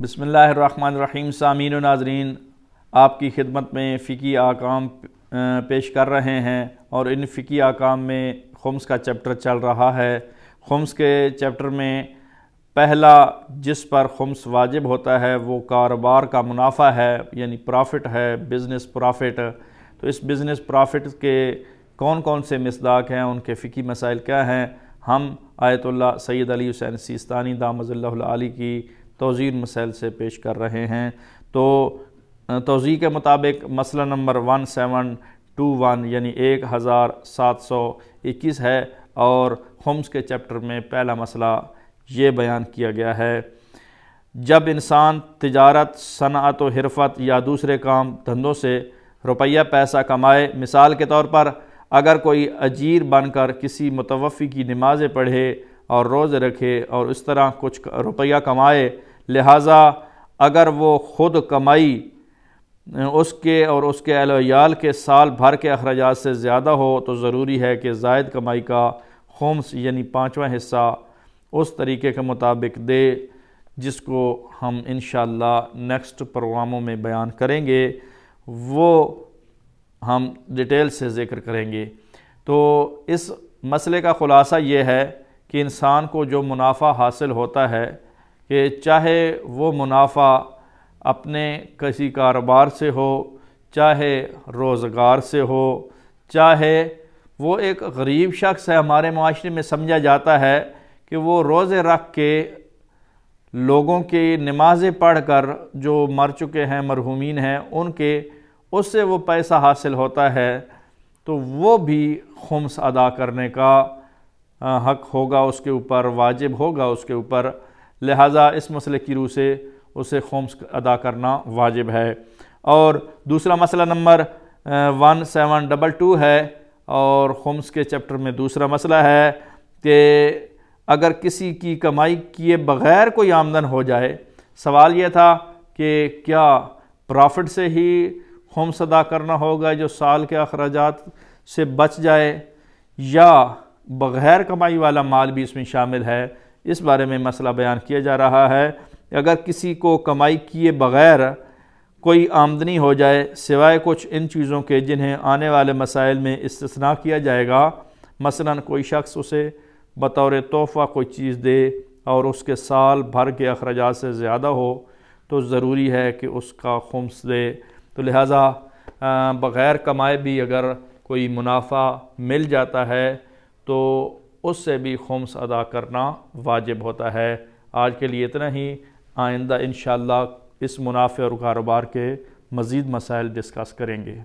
بسم اللہ الرحمن الرحیم۔ سامعین و ناظرین، آپ کی خدمت میں فقہی احکام پیش کر رہے ہیں اور ان فقہی احکام میں خمس کا چیپٹر چل رہا ہے۔ خمس کے چیپٹر میں پہلا جس پر خمس واجب ہوتا ہے وہ کاروبار کا منافع ہے، یعنی پرافٹ ہے، بزنس پرافٹ۔ تو اس بزنس پرافٹ کے کون کون سے مصداق ہیں، ان کے فقہی مسائل کیا ہیں، ہم آیت اللہ سید علی حسین سیستانی دامت اللہ العالی کی توضیح مسائل سے پیش کر رہے ہیں۔ تو توضیح کے مطابق مسئلہ نمبر 1721 یعنی 1721 ہے، اور خمس کے چیپٹر میں پہلا مسئلہ یہ بیان کیا گیا ہے: جب انسان تجارت، صنعت و حرفت یا دوسرے کام دھندوں سے روپیہ پیسہ کمائے، مثال کے طور پر اگر کوئی اجیر بن کر کسی متوفی کی نمازیں پڑھے اور روزے رکھے اور اس طرح کچھ روپیہ کمائے، لہٰذا اگر وہ خود کمائی اس کے اور اس کے اہل و عیال کے سال بھر کے اخراجات سے زیادہ ہو تو ضروری ہے کہ زائد کمائی کا خمس یعنی 5واں حصہ اس طریقے کے مطابق دے جس کو ہم انشاءاللہ نیکسٹ پروگراموں میں بیان کریں گے، وہ ہم ڈیٹیل سے ذکر کریں گے۔ تو اس مسئلے کا خلاصہ یہ ہے کہ انسان کو جو منافع حاصل ہوتا ہے، کہ چاہے وہ منافع اپنے کسی کاروبار سے ہو، چاہے روزگار سے ہو، چاہے وہ ایک غریب شخص ہے، ہمارے معاشرے میں سمجھا جاتا ہے کہ وہ روزے رکھ کے لوگوں کی نمازیں پڑھ کر جو مر چکے ہیں، مرحومین ہیں، ان کے اس سے وہ پیسہ حاصل ہوتا ہے، تو وہ بھی خمس ادا کرنے کا حق ہوگا اس کے اوپر، واجب ہوگا اس کے اوپر، لہٰذا اس مسئلے کی روح سے اسے خمس ادا کرنا واجب ہے۔ اور دوسرا مسئلہ نمبر 1722 ہے، اور خمس کے چیپٹر میں دوسرا مسئلہ ہے کہ اگر کسی کی کمائی کیے بغیر کوئی آمدن ہو جائے، سوال یہ تھا کہ کیا پرافٹ سے ہی خمس ادا کرنا ہوگا جو سال کے اخراجات سے بچ جائے، یا بغیر کمائی والا مال بھی اس میں شامل ہے؟ اس بارے میں مسئلہ بیان کیا جا رہا ہے۔ اگر کسی کو کمائی کیے بغیر کوئی آمدنی ہو جائے سوائے کچھ ان چیزوں کے جنہیں آنے والے مسائل میں استثناء کیا جائے گا، مثلا کوئی شخص اسے بطور تحفہ کوئی چیز دے اور اس کے سال بھر کے اخراجات سے زیادہ ہو، تو ضروری ہے کہ اس کا خمس دے۔ تو لہٰذا بغیر کمائے بھی اگر کوئی منافع مل جاتا ہے تو اس سے بھی خمس ادا کرنا واجب ہوتا ہے۔ آج کے لیے اتنا ہی، آئندہ انشاءاللہ اس منافع اور کاروبار کے مزید مسائل ڈسکس کریں گے۔